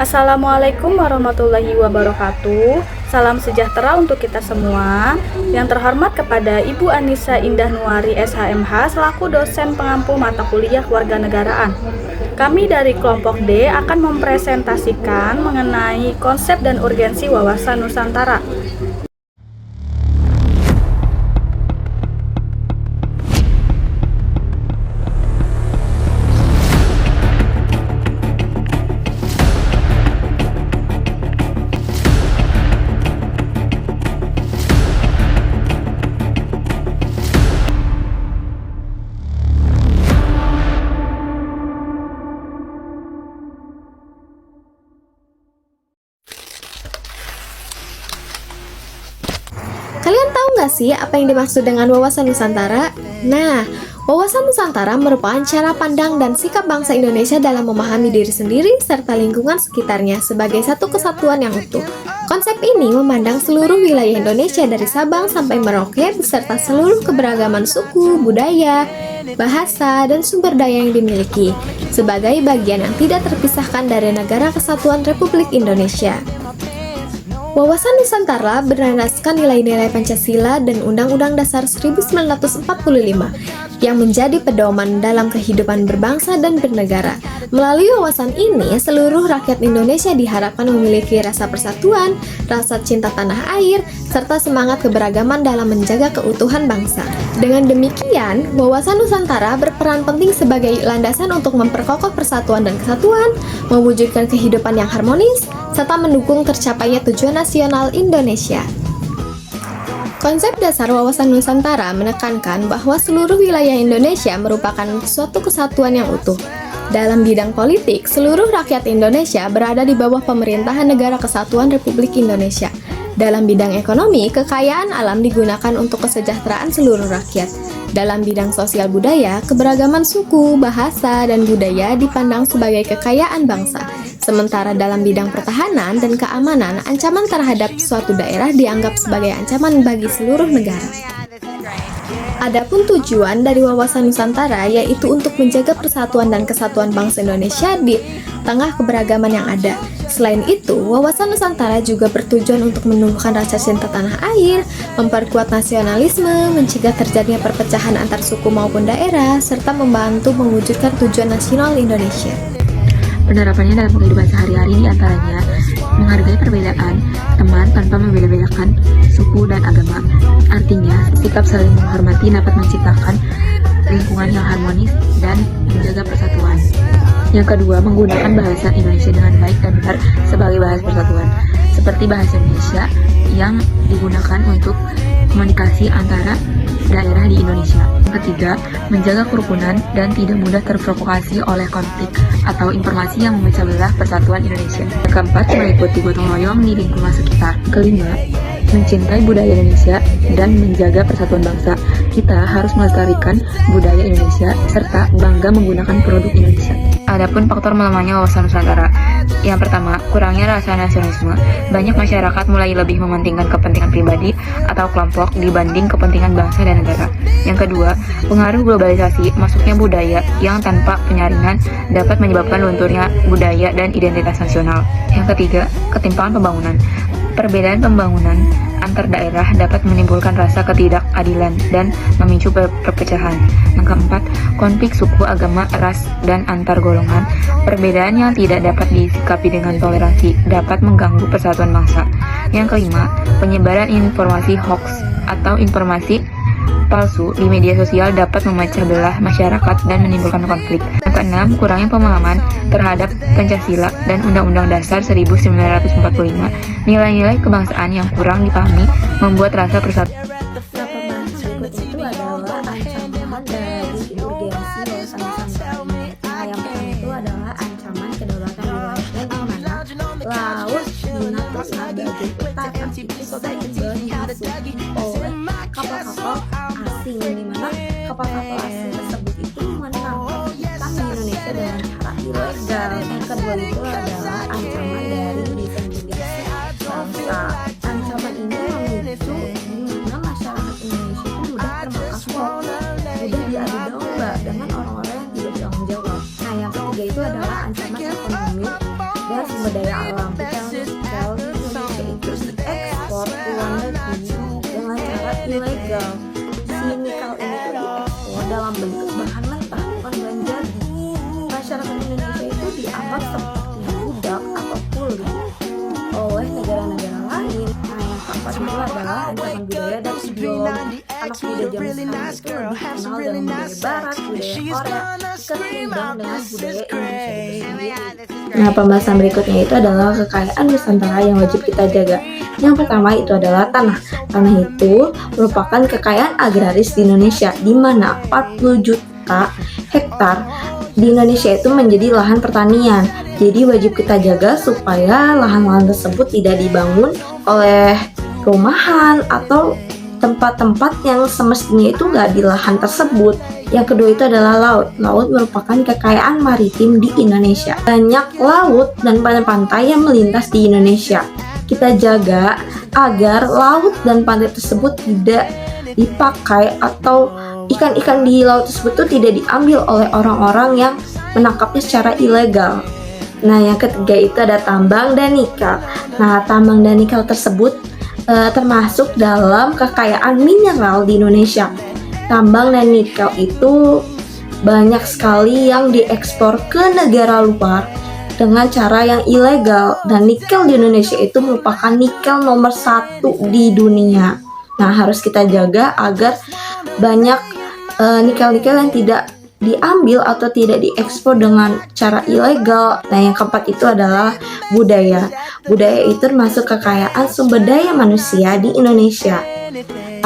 Assalamualaikum warahmatullahi wabarakatuh. Salam sejahtera untuk kita semua. Yang terhormat kepada Ibu Anissa Indah Nuari SHMH selaku dosen pengampu mata kuliah kewarganegaraan. Kami dari kelompok D akan mempresentasikan mengenai konsep dan urgensi wawasan Nusantara. Kalian tahu nggak sih apa yang dimaksud dengan wawasan Nusantara? Nah, wawasan Nusantara merupakan cara pandang dan sikap bangsa Indonesia dalam memahami diri sendiri serta lingkungan sekitarnya sebagai satu kesatuan yang utuh. Konsep ini memandang seluruh wilayah Indonesia dari Sabang sampai Merauke beserta seluruh keberagaman suku, budaya, bahasa, dan sumber daya yang dimiliki sebagai bagian yang tidak terpisahkan dari Negara Kesatuan Republik Indonesia. Wawasan Nusantara berlandaskan nilai-nilai Pancasila dan Undang-Undang Dasar 1945 yang menjadi pedoman dalam kehidupan berbangsa dan bernegara. Melalui wawasan ini, seluruh rakyat Indonesia diharapkan memiliki rasa persatuan, rasa cinta tanah air, serta semangat keberagaman dalam menjaga keutuhan bangsa. Dengan demikian, wawasan Nusantara berperan penting sebagai landasan untuk memperkokoh persatuan dan kesatuan, mewujudkan kehidupan yang harmonis, serta mendukung tercapainya tujuan nasional Indonesia. Konsep dasar wawasan Nusantara menekankan bahwa seluruh wilayah Indonesia merupakan suatu kesatuan yang utuh. Dalam bidang politik, seluruh rakyat Indonesia berada di bawah pemerintahan Negara Kesatuan Republik Indonesia. Dalam bidang ekonomi, kekayaan alam digunakan untuk kesejahteraan seluruh rakyat. Dalam bidang sosial budaya, keberagaman suku, bahasa, dan budaya dipandang sebagai kekayaan bangsa. Sementara dalam bidang pertahanan dan keamanan, ancaman terhadap suatu daerah dianggap sebagai ancaman bagi seluruh negara. Adapun tujuan dari wawasan Nusantara yaitu untuk menjaga persatuan dan kesatuan bangsa Indonesia di tengah keberagaman yang ada. Selain itu, wawasan Nusantara juga bertujuan untuk menumbuhkan rasa cinta tanah air, memperkuat nasionalisme, mencegah terjadinya perpecahan antar suku maupun daerah, serta membantu mewujudkan tujuan nasional Indonesia. Penerapannya dalam kehidupan sehari-hari diantaranya menghargai perbedaan teman tanpa membeda-bedakan suku dan agama. Artinya, sikap saling menghormati dapat menciptakan lingkungan yang harmonis dan menjaga persatuan. Yang kedua, menggunakan bahasa Indonesia dengan baik dan benar sebagai bahasa persatuan, seperti bahasa Indonesia yang digunakan untuk komunikasi antara daerah di Indonesia. Yang ketiga, menjaga kerukunan dan tidak mudah terprovokasi oleh konflik atau informasi yang memecah belah persatuan Indonesia. Yang keempat, meliputi gotong royong di lingkungan sekitar. Kelima, mencintai budaya Indonesia dan menjaga persatuan bangsa. Kita harus melestarikan budaya Indonesia serta bangga menggunakan produk Indonesia. Adapun faktor melemahnya wawasan Nusantara. Yang pertama, kurangnya rasa nasionalisme. Banyak masyarakat mulai lebih mementingkan kepentingan pribadi atau kelompok dibanding kepentingan bangsa dan negara. Yang kedua, pengaruh globalisasi, masuknya budaya yang tanpa penyaringan dapat menyebabkan lunturnya budaya dan identitas nasional. Yang ketiga, ketimpangan pembangunan. Perbedaan pembangunan antar daerah dapat menimbulkan rasa ketidakadilan dan memicu perpecahan. Yang keempat, konflik suku, agama, ras, dan antar golongan. Perbedaan yang tidak dapat disikapi dengan toleransi dapat mengganggu persatuan bangsa. Yang kelima, penyebaran informasi hoax atau informasi palsu di media sosial dapat memecah belah masyarakat dan menimbulkan konflik. Yang keenam, kurangnya pemahaman terhadap Pancasila dan Undang-Undang Dasar 1945. Nilai-nilai kebangsaan yang kurang dipahami membuat rasa persatuan. Berikut itu adalah ancaman dari urgensi wawasan Nusantara. Nah, yang pertama itu adalah ancaman kedaulatan wilayah yang dimana laut Natuna bagian utara itu sedang dimasuki oleh kapal-kapal asing, dimana kapal-kapal asing tersebut itu menangkap ikan di Indonesia dengan cara ilegal. Yang kedua itu adalah ancaman dari disintegrasi bangsa. Ancaman ini memicu dimana masyarakat Indonesia itu mudah termakan hoax, mudah diadu domba dengan orang-orang yang tidak bertanggung jawab. Nah, yang ketiga itu adalah ancaman ekonomi dan sumber daya alam. Nikel di Indonesia itu diekspor ke luar negeri dengan cara ilegal. Si nikel ini tuh diekspor dalam bentuk bahan mentah, bukan bahan jadi. Masyarakat Indonesia itu dianggap seperti budak atau kuli oleh negara-negara lain. Nah, yang keempat itu adalah ancaman budaya dan ideologi. Anak muda zaman sekarang itu lebih kenal dengan budaya barat, budaya Korea, ketimbang dengan budaya Indonesia itu sendiri. Nah, pembahasan berikutnya itu adalah kekayaan Nusantara yang wajib kita jaga. Yang pertama itu adalah tanah. Tanah itu merupakan kekayaan agraris di Indonesia, di mana 40 juta hektar di Indonesia itu menjadi lahan pertanian. Jadi wajib kita jaga supaya lahan-lahan tersebut tidak dibangun oleh perumahan atau tempat-tempat yang semestinya itu nggak di lahan tersebut. Yang kedua itu adalah laut. Laut merupakan kekayaan maritim di Indonesia. Banyak laut dan pantai-pantai yang melintas di Indonesia. Kita jaga agar laut dan pantai tersebut tidak dipakai atau ikan-ikan di laut tersebut itu tidak diambil oleh orang-orang yang menangkapnya secara ilegal. Nah, yang ketiga itu ada tambang dan nikel. Nah, tambang dan nikel tersebut termasuk dalam kekayaan mineral di Indonesia. Tambang dan nikel itu banyak sekali yang diekspor ke negara luar dengan cara yang ilegal, dan nikel di Indonesia itu merupakan nikel nomor 1 di dunia. Nah, harus kita jaga agar banyak nikel-nikel yang tidak diambil atau tidak diekspor dengan cara ilegal. Nah, yang keempat itu adalah budaya. Budaya itu termasuk kekayaan sumber daya manusia di Indonesia.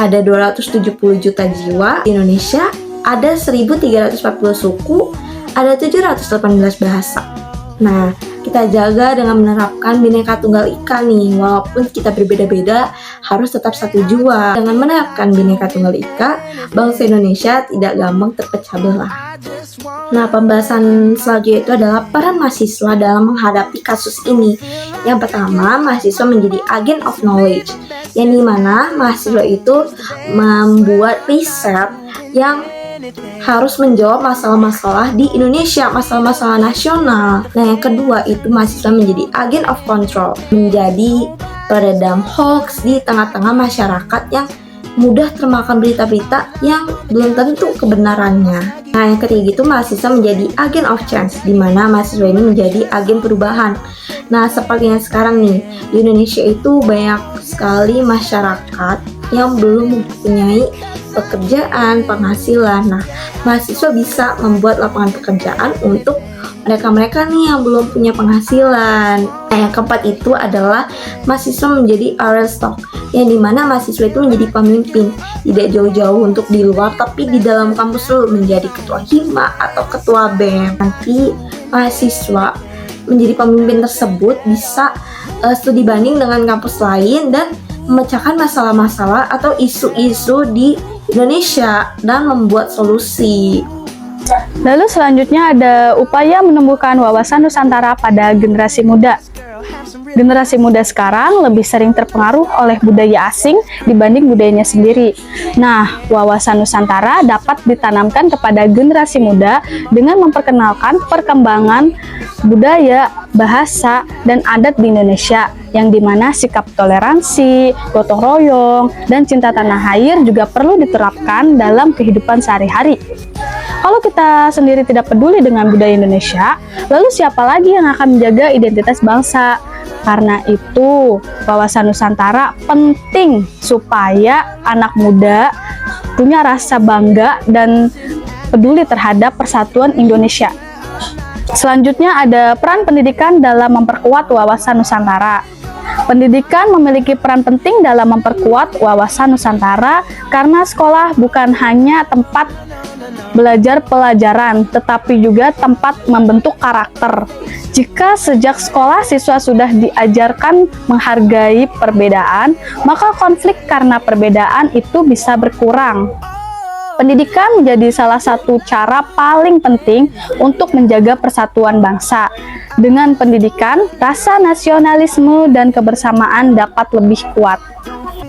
Ada 270 juta jiwa di Indonesia, ada 1340 suku, ada 718 bahasa. Nah, kita jaga dengan menerapkan Bhinneka Tunggal Ika nih. Walaupun kita berbeda-beda, harus tetap satu jua. Dengan menerapkan Bhinneka Tunggal Ika, bangsa Indonesia tidak gampang terpecah belah. Nah, pembahasan selanjutnya itu adalah peran mahasiswa dalam menghadapi kasus ini. Yang pertama, mahasiswa menjadi agent of knowledge, yang dimana mahasiswa itu membuat riset yang harus menjawab masalah-masalah di Indonesia, masalah-masalah nasional. Nah, yang kedua itu mahasiswa menjadi agent of control, menjadi peredam hoax di tengah-tengah masyarakat yang mudah termakan berita-berita yang belum tentu kebenarannya. Nah, yang ketiga itu mahasiswa menjadi agent of change, di mana mahasiswa ini menjadi agen perubahan. Nah, seperti yang sekarang nih, di Indonesia itu banyak sekali masyarakat yang belum mempunyai pekerjaan, penghasilan. Nah, mahasiswa bisa membuat lapangan pekerjaan untuk mereka-mereka nih yang belum punya penghasilan. Nah, yang keempat itu adalah mahasiswa menjadi Aristok, yang dimana mahasiswa itu menjadi pemimpin, tidak jauh-jauh untuk di luar, tapi di dalam kampus dulu menjadi ketua hima atau ketua BEM. Nanti mahasiswa menjadi pemimpin tersebut bisa studi banding dengan kampus lain dan memecahkan masalah-masalah atau isu-isu di Indonesia dan membuat solusi. Lalu selanjutnya ada upaya menumbuhkan wawasan Nusantara pada generasi muda. Generasi muda sekarang lebih sering terpengaruh oleh budaya asing dibanding budayanya sendiri. Nah, wawasan Nusantara dapat ditanamkan kepada generasi muda dengan memperkenalkan perkembangan budaya, bahasa, dan adat di Indonesia, yang dimana sikap toleransi, gotong royong, dan cinta tanah air juga perlu diterapkan dalam kehidupan sehari-hari. Kalau kita sendiri tidak peduli dengan budaya Indonesia, lalu siapa lagi yang akan menjaga identitas bangsa? Karena itu, wawasan Nusantara penting supaya anak muda punya rasa bangga dan peduli terhadap persatuan Indonesia. Selanjutnya ada peran pendidikan dalam memperkuat wawasan Nusantara. Pendidikan memiliki peran penting dalam memperkuat wawasan Nusantara karena sekolah bukan hanya tempat belajar pelajaran, tetapi juga tempat membentuk karakter. Jika sejak sekolah siswa sudah diajarkan menghargai perbedaan, maka konflik karena perbedaan itu bisa berkurang. Pendidikan menjadi salah satu cara paling penting untuk menjaga persatuan bangsa. Dengan pendidikan, rasa nasionalisme dan kebersamaan dapat lebih kuat.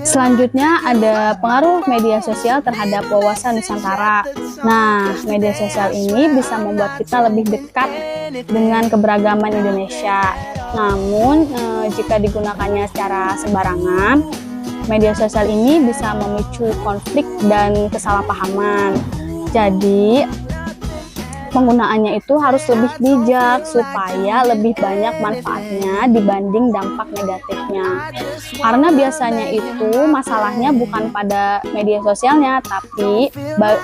Selanjutnya ada pengaruh media sosial terhadap wawasan Nusantara. Nah, media sosial ini bisa membuat kita lebih dekat dengan keberagaman Indonesia. Namun, jika digunakannya secara sembarangan, media sosial ini bisa memicu konflik dan kesalahpahaman. Jadi, penggunaannya itu harus lebih bijak supaya lebih banyak manfaatnya dibanding dampak negatifnya. Karena biasanya itu masalahnya bukan pada media sosialnya, tapi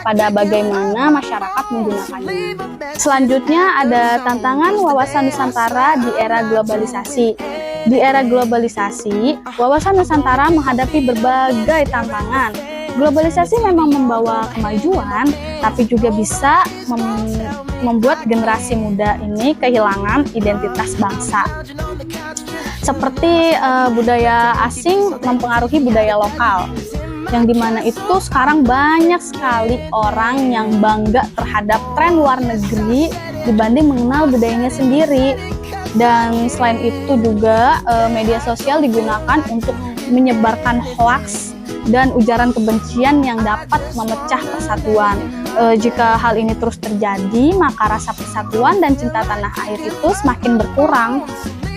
pada bagaimana masyarakat menggunakannya. Selanjutnya ada tantangan wawasan Nusantara di era globalisasi. Di era globalisasi, wawasan Nusantara menghadapi berbagai tantangan. Globalisasi memang membawa kemajuan, tapi juga bisa membuat generasi muda ini kehilangan identitas bangsa. Seperti budaya asing mempengaruhi budaya lokal, yang dimana itu sekarang banyak sekali orang yang bangga terhadap tren luar negeri dibanding mengenal budayanya sendiri. Dan selain itu juga media sosial digunakan untuk menyebarkan hoaks dan ujaran kebencian yang dapat memecah persatuan. Jika hal ini terus terjadi, maka rasa persatuan dan cinta tanah air itu semakin berkurang.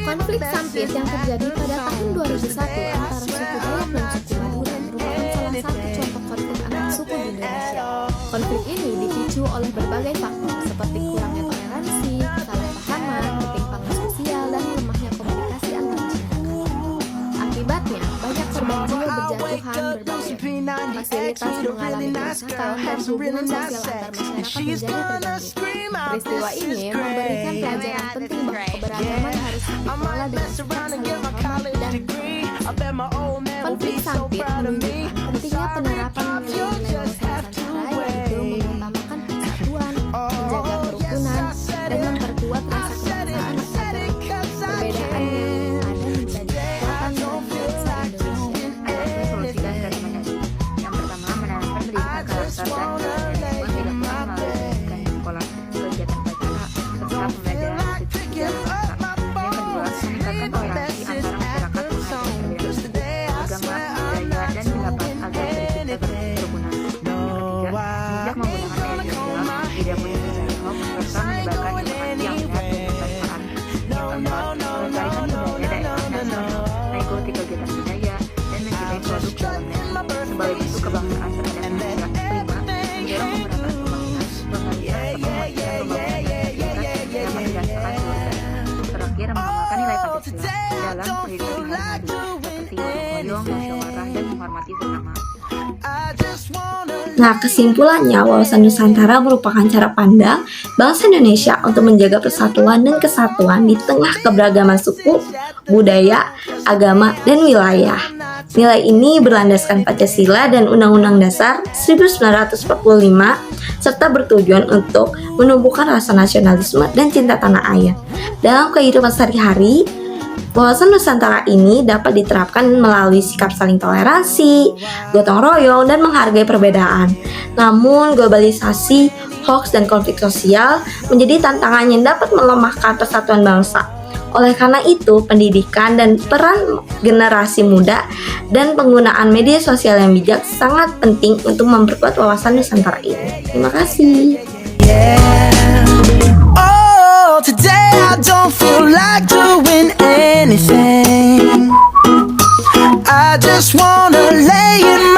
Konflik Sampit yang terjadi pada tahun 2001 antara suku Dayak dan suku Madura merupakan salah satu contoh konflik antar suku di Indonesia. Konflik ini dipicu oleh berbagai faktor seperti kurangnya toleransi, kesalahpahaman, ketimpangan sosial, dan lemahnya komunikasi antar masyarakat. Akibatnya, banyak korban jiwa berjatuhan berbagai fasilitas mengalami kerusakan dan hubungan sosial antar masyarakat menjadi terganggu. Peristiwa ini memberikan pelajaran penting bahwa keberagaman harus dikelola dengan saling menghormati dan konflik Sampit menunjukkan pentingnya penerapan nilai-nilai wawasan Nusantara, yaitu mengutamakan persatuan, menjaga kerukunan, dan memperkuat rasa kebangsaan agar perbedaan yang ada menjadi kekuatan dalam bangsa Indonesia. Solusi dan rekomendasi. Yang pertama, menanamkan pendidikan karakter dan tidak kurang melalui sekolah, kegiatan upacara, serta pembelajaran diskusi dan bahasa. Yang kedua, meningkatkan toleransi antara masyarakat menghargai perbedaan agama, budaya, dan pendapat agar tercipta kerukunan. Yang ketiga, bijak menggunakan media sosial, tidak menyebarkan hoax serta menyebarkan informasi yang benar dan bermanfaat. Yang keempat, melestarikan budaya daerah nasional, mengikuti kegiatan budaya, dan mencintai produk dalam negeri sebagai bentuk kebangsaan terhadap manusia. Kelima, mendorong pemerataan pembangunan, pengalihan pembangunan dapat dirasakan keluarga. Terakhir, mengamalkan nilai Pancasila dalam kehidupan sehari-hari seperti gotong royong, musyawarah, dan menghormati sesama. Nah, kesimpulannya, wawasan Nusantara merupakan cara pandang bangsa Indonesia untuk menjaga persatuan dan kesatuan di tengah keberagaman suku, budaya, agama, dan wilayah. Nilai ini berlandaskan Pancasila dan Undang-Undang Dasar 1945 serta bertujuan untuk menumbuhkan rasa nasionalisme dan cinta tanah air. Dalam kehidupan sehari-hari, wawasan Nusantara ini dapat diterapkan melalui sikap saling toleransi, gotong royong, dan menghargai perbedaan. Namun, globalisasi, hoax, dan konflik sosial menjadi tantangan yang dapat melemahkan persatuan bangsa. Oleh karena itu, pendidikan dan peran generasi muda dan penggunaan media sosial yang bijak sangat penting untuk memperkuat wawasan Nusantara ini. Terima kasih. Oh, today I don't feel like doing anything. I just wanna lay in